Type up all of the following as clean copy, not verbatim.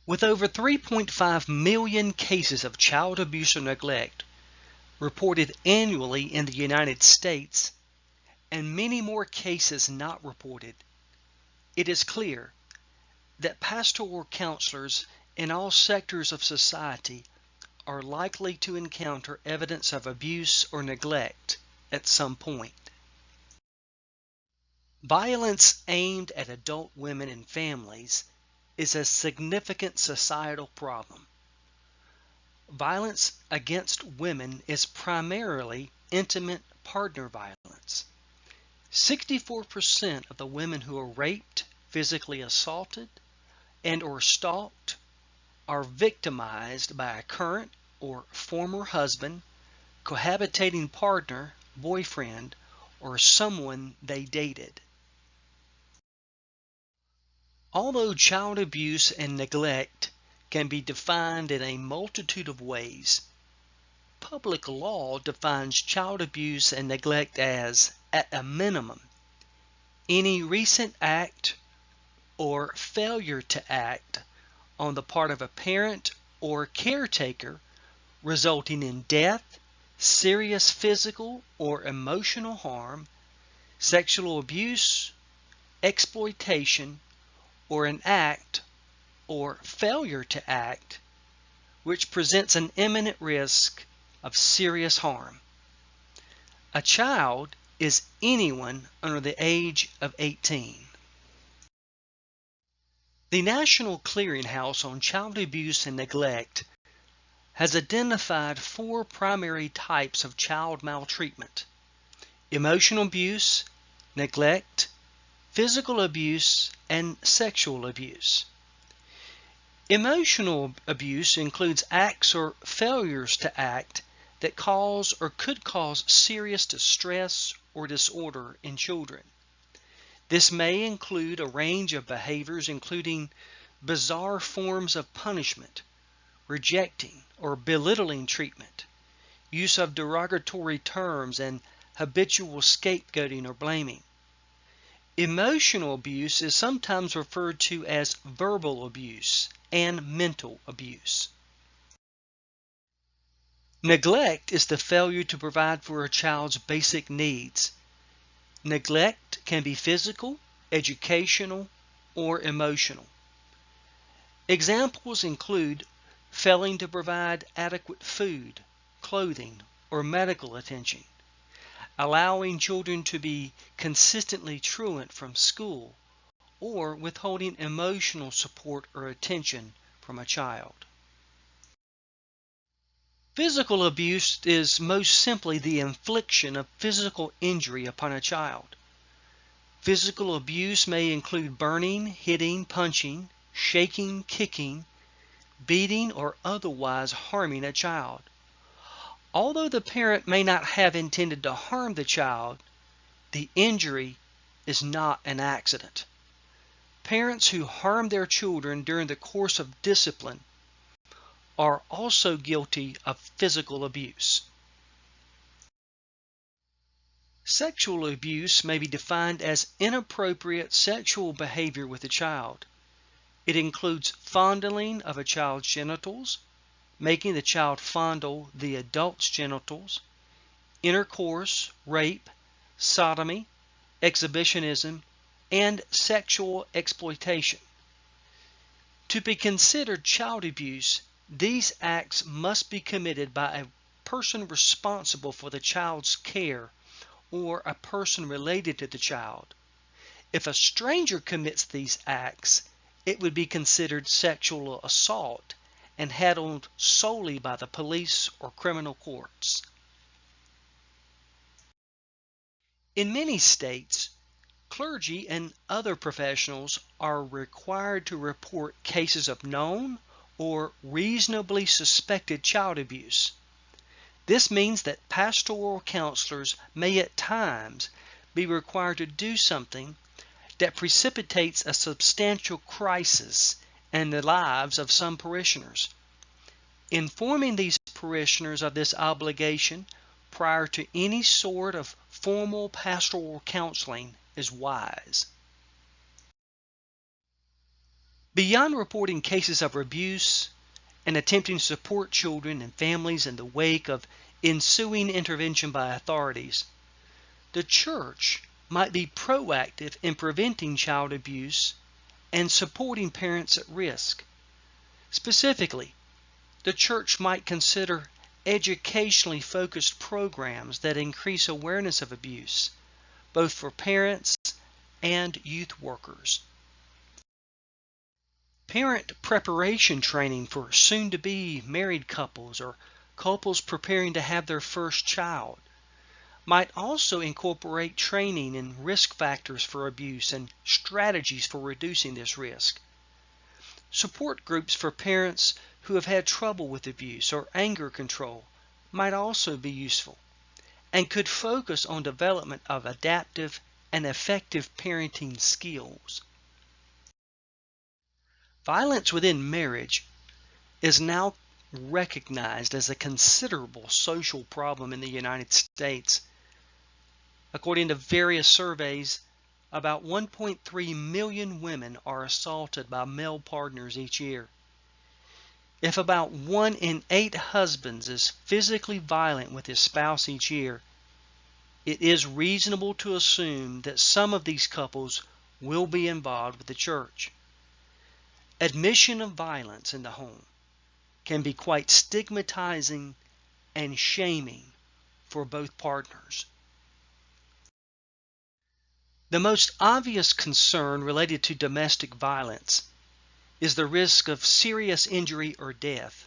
With over 3.5 million cases of child abuse or neglect reported annually in the United States, and many more cases not reported, it is clear that pastoral counselors in all sectors of society are likely to encounter evidence of abuse or neglect at some point. Violence aimed at adult women and families is a significant societal problem. Violence against women is primarily intimate partner violence. 64% of the women who are raped, physically assaulted, and or stalked are victimized by a current or former husband, cohabitating partner, boyfriend, or someone they dated. Although child abuse and neglect can be defined in a multitude of ways, public law defines child abuse and neglect as, at a minimum, any recent act or failure to act on the part of a parent or caretaker resulting in death, serious physical or emotional harm, sexual abuse, exploitation, or an act or failure to act which presents an imminent risk of serious harm. A child is anyone under the age of 18. The National Clearinghouse on Child Abuse and Neglect has identified 4 primary types of child maltreatment: emotional abuse, neglect, physical abuse, and sexual abuse. Emotional abuse includes acts or failures to act that cause or could cause serious distress or disorder in children. This may include a range of behaviors including bizarre forms of punishment, rejecting or belittling treatment, use of derogatory terms, and habitual scapegoating or blaming. Emotional abuse is sometimes referred to as verbal abuse and mental abuse. Neglect is the failure to provide for a child's basic needs. Neglect can be physical, educational, or emotional. Examples include failing to provide adequate food, clothing, or medical attention, allowing children to be consistently truant from school, or withholding emotional support or attention from a child. Physical abuse is most simply the infliction of physical injury upon a child. Physical abuse may include burning, hitting, punching, shaking, kicking, beating, or otherwise harming a child. Although the parent may not have intended to harm the child, the injury is not an accident. Parents who harm their children during the course of discipline are also guilty of physical abuse. Sexual abuse may be defined as inappropriate sexual behavior with a child. It includes fondling of a child's genitals, making the child fondle the adult's genitals, intercourse, rape, sodomy, exhibitionism, and sexual exploitation. To be considered child abuse, these acts must be committed by a person responsible for the child's care or a person related to the child. If a stranger commits these acts, it would be considered sexual assault and handled solely by the police or criminal courts. In many states, clergy and other professionals are required to report cases of known or reasonably suspected child abuse. This means that pastoral counselors may at times be required to do something that precipitates a substantial crisis in the lives of some parishioners. Informing these parishioners of this obligation prior to any sort of formal pastoral counseling is wise. Beyond reporting cases of abuse and attempting to support children and families in the wake of ensuing intervention by authorities, the church might be proactive in preventing child abuse and supporting parents at risk. Specifically, the church might consider educationally focused programs that increase awareness of abuse, both for parents and youth workers. Parent preparation training for soon-to-be married couples or couples preparing to have their first child might also incorporate training in risk factors for abuse and strategies for reducing this risk. Support groups for parents who have had trouble with abuse or anger control might also be useful and could focus on development of adaptive and effective parenting skills. Violence within marriage is now recognized as a considerable social problem in the United States. According to various surveys, about 1.3 million women are assaulted by male partners each year. If about 1 in 8 husbands is physically violent with his spouse each year, it is reasonable to assume that some of these couples will be involved with the church. Admission of violence in the home can be quite stigmatizing and shaming for both partners. The most obvious concern related to domestic violence is the risk of serious injury or death.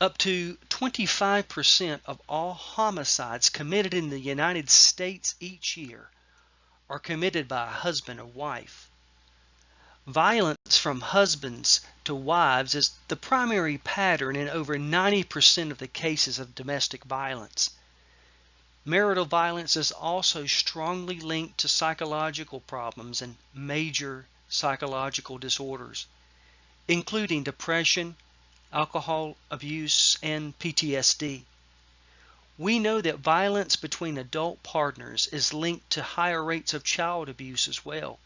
Up to 25% of all homicides committed in the United States each year are committed by a husband or wife. Violence from husbands to wives is the primary pattern in over 90% of the cases of domestic violence. Marital violence is also strongly linked to psychological problems and major psychological disorders, including depression, alcohol abuse, and PTSD. We know that violence between adult partners is linked to higher rates of child abuse as well.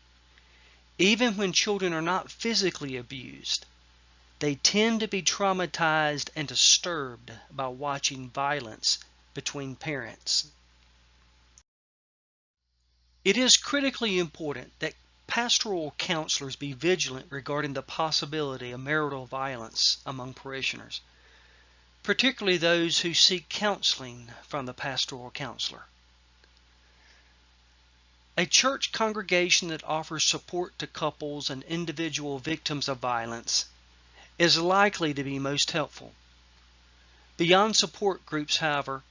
Even when children are not physically abused, they tend to be traumatized and disturbed by watching violence between parents. It is critically important that pastoral counselors be vigilant regarding the possibility of marital violence among parishioners, particularly those who seek counseling from the pastoral counselor. A church congregation that offers support to couples and individual victims of violence is likely to be most helpful. Beyond support groups, however,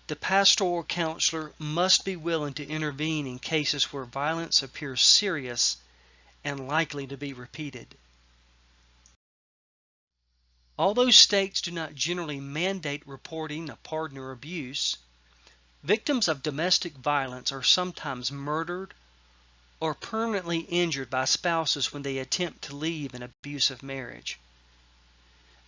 the pastoral counselor must be willing to intervene in cases where violence appears serious and likely to be repeated. Although states do not generally mandate reporting of partner abuse, victims of domestic violence are sometimes murdered or permanently injured by spouses when they attempt to leave an abusive marriage.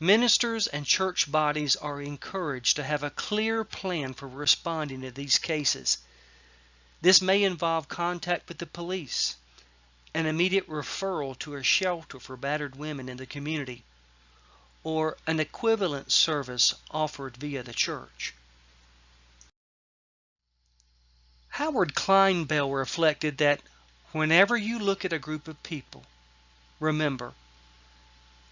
Ministers and church bodies are encouraged to have a clear plan for responding to these cases. This may involve contact with the police, an immediate referral to a shelter for battered women in the community, or an equivalent service offered via the church. Howard Kleinbell reflected that whenever you look at a group of people, remember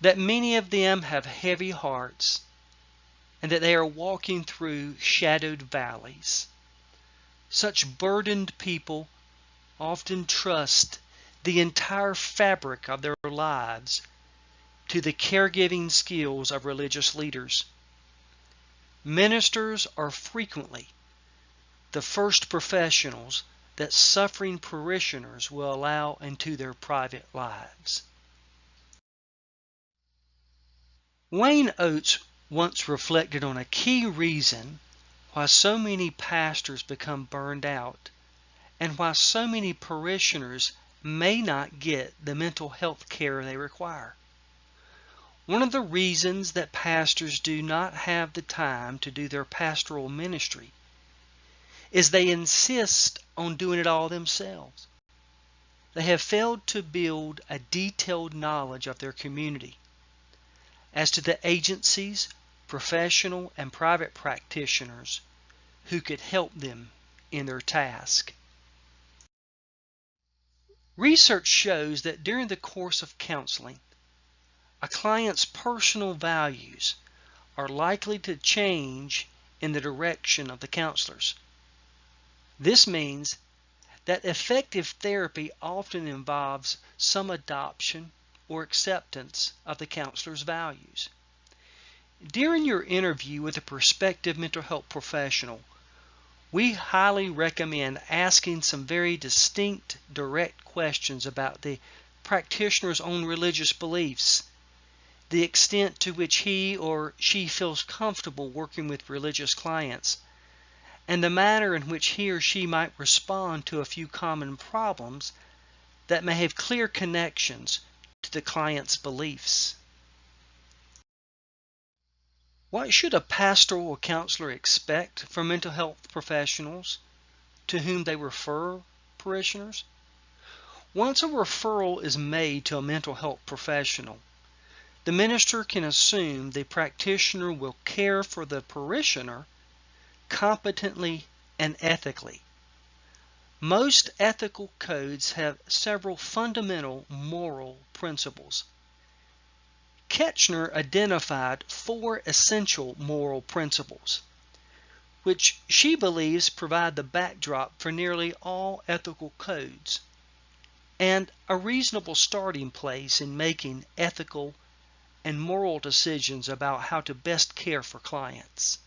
that many of them have heavy hearts and that they are walking through shadowed valleys. Such burdened people often trust the entire fabric of their lives to the caregiving skills of religious leaders. Ministers are frequently the first professionals that suffering parishioners will allow into their private lives. Wayne Oates once reflected on a key reason why so many pastors become burned out and why so many parishioners may not get the mental health care they require. One of the reasons that pastors do not have the time to do their pastoral ministry is they insist on doing it all themselves. they have failed to build a detailed knowledge of their community as to the agencies, professional and private practitioners who could help them in their task. Research shows that during the course of counseling, a client's personal values are likely to change in the direction of the counselors. This means that effective therapy often involves some adoption or acceptance of the counselor's values. During your interview with a prospective mental health professional, we highly recommend asking some very distinct, direct questions about the practitioner's own religious beliefs, the extent to which he or she feels comfortable working with religious clients, and the manner in which he or she might respond to a few common problems that may have clear connections to the client's beliefs. What should a pastoral or counselor expect from mental health professionals to whom they refer parishioners? Once a referral is made to a mental health professional, the minister can assume the practitioner will care for the parishioner competently and ethically. Most ethical codes have several fundamental moral principles. Ketchner identified 4 essential moral principles, which she believes provide the backdrop for nearly all ethical codes, and a reasonable starting place in making ethical and moral decisions about how to best care for clients.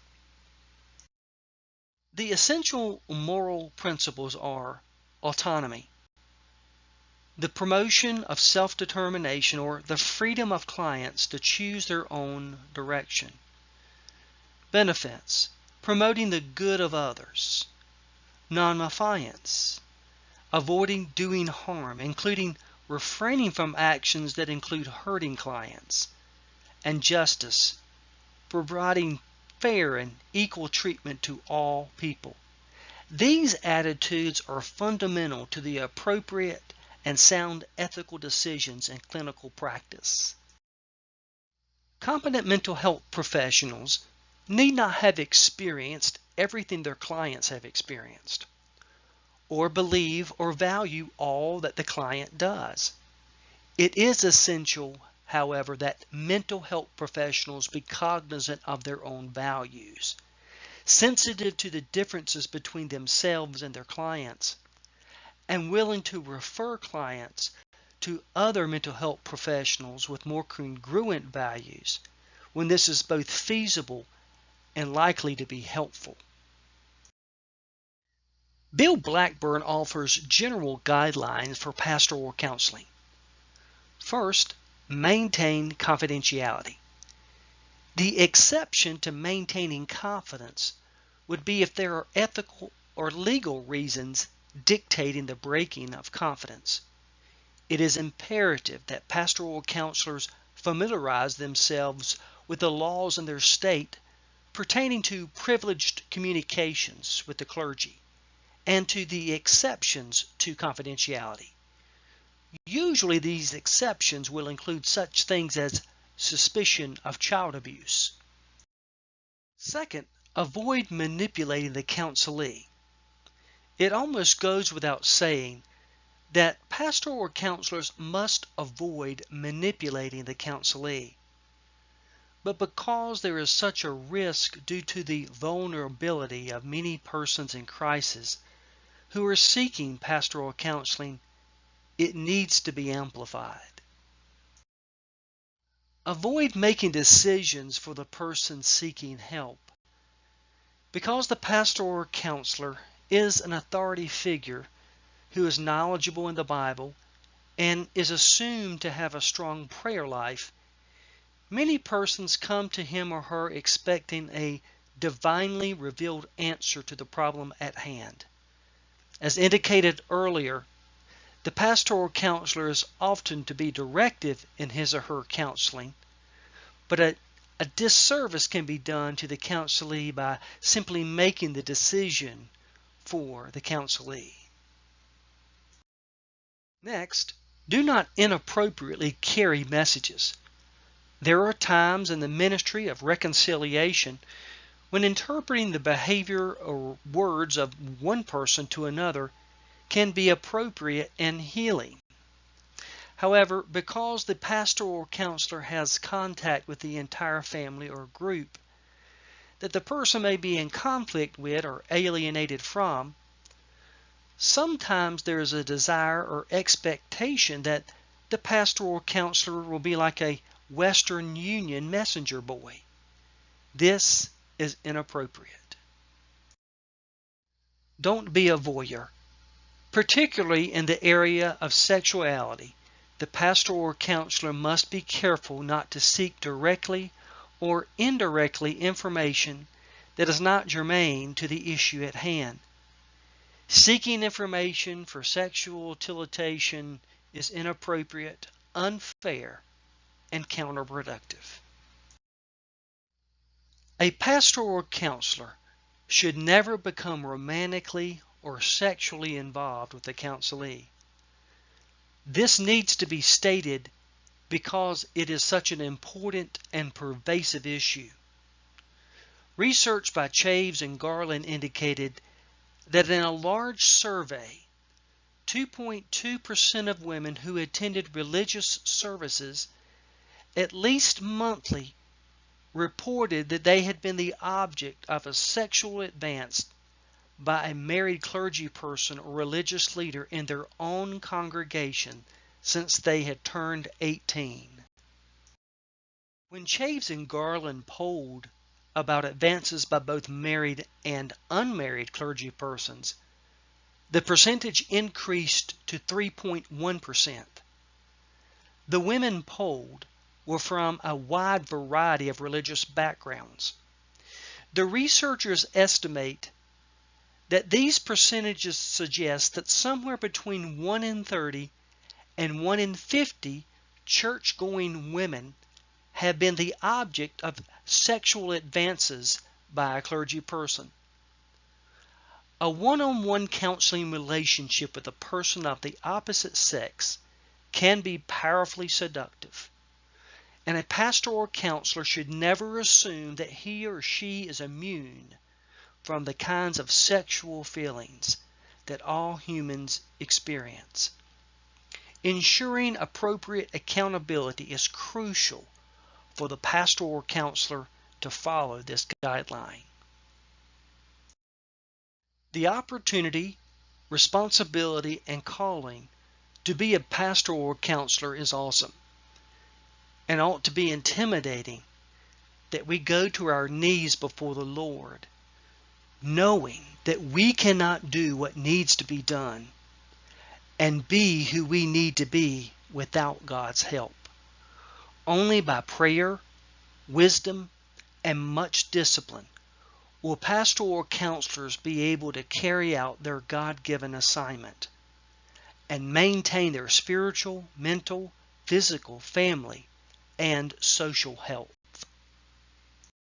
The essential moral principles are autonomy, the promotion of self-determination or the freedom of clients to choose their own direction, benefits, promoting the good of others, non-affiance, avoiding doing harm, including refraining from actions that include hurting clients, and justice, providing fair and equal treatment to all people. These attitudes are fundamental to the appropriate and sound ethical decisions in clinical practice. Competent mental health professionals need not have experienced everything their clients have experienced, or believe or value all that the client does. It is essential, however, that mental health professionals be cognizant of their own values, sensitive to the differences between themselves and their clients, and willing to refer clients to other mental health professionals with more congruent values when this is both feasible and likely to be helpful. Bill Blackburn offers general guidelines for pastoral counseling. First, maintain confidentiality. The exception to maintaining confidence would be if there are ethical or legal reasons dictating the breaking of confidence. It is imperative that pastoral counselors familiarize themselves with the laws in their state pertaining to privileged communications with the clergy and to the exceptions to confidentiality. Usually these exceptions will include such things as suspicion of child abuse. Second, avoid manipulating the counselee. It almost goes without saying that pastoral counselors must avoid manipulating the counselee. But because there is such a risk due to the vulnerability of many persons in crisis who are seeking pastoral counseling, it needs to be amplified. Avoid making decisions for the person seeking help. Because the pastoral counselor is an authority figure who is knowledgeable in the Bible and is assumed to have a strong prayer life, many persons come to him or her expecting a divinely revealed answer to the problem at hand. As indicated earlier, the pastoral counselor is often to be directive in his or her counseling, but a disservice can be done to the counselee by simply making the decision for the counselee. Next, do not inappropriately carry messages. There are times in the ministry of reconciliation when interpreting the behavior or words of one person to another can be appropriate and healing. However, because the pastoral counselor has contact with the entire family or group that the person may be in conflict with or alienated from, sometimes there is a desire or expectation that the pastoral counselor will be like a Western Union messenger boy. This is inappropriate. Don't be a voyeur. Particularly in the area of sexuality, the pastoral counselor must be careful not to seek directly or indirectly information that is not germane to the issue at hand. Seeking information for sexual titillation is inappropriate, unfair, and counterproductive. A pastoral counselor should never become romantically or sexually involved with the counselee. This needs to be stated because it is such an important and pervasive issue. Research by Chaves and Garland indicated that in a large survey, 2.2% of women who attended religious services at least monthly reported that they had been the object of a sexual advance by a married clergy person or religious leader in their own congregation since they had turned 18. When Chaves and Garland polled about advances by both married and unmarried clergy persons, the percentage increased to 3.1%. The women polled were from a wide variety of religious backgrounds. The researchers estimate that these percentages suggest that somewhere between 1 in 30 and 1 in 50 church-going women have been the object of sexual advances by a clergy person. A one-on-one counseling relationship with a person of the opposite sex can be powerfully seductive, and a pastoral counselor should never assume that he or she is immune from the kinds of sexual feelings that all humans experience. Ensuring appropriate accountability is crucial for the pastoral counselor to follow this guideline. The opportunity, responsibility, and calling to be a pastoral counselor is awesome and ought to be intimidating that we go to our knees before the Lord, knowing that we cannot do what needs to be done and be who we need to be without God's help. Only by prayer, wisdom, and much discipline will pastoral counselors be able to carry out their God-given assignment and maintain their spiritual, mental, physical, family, and social health.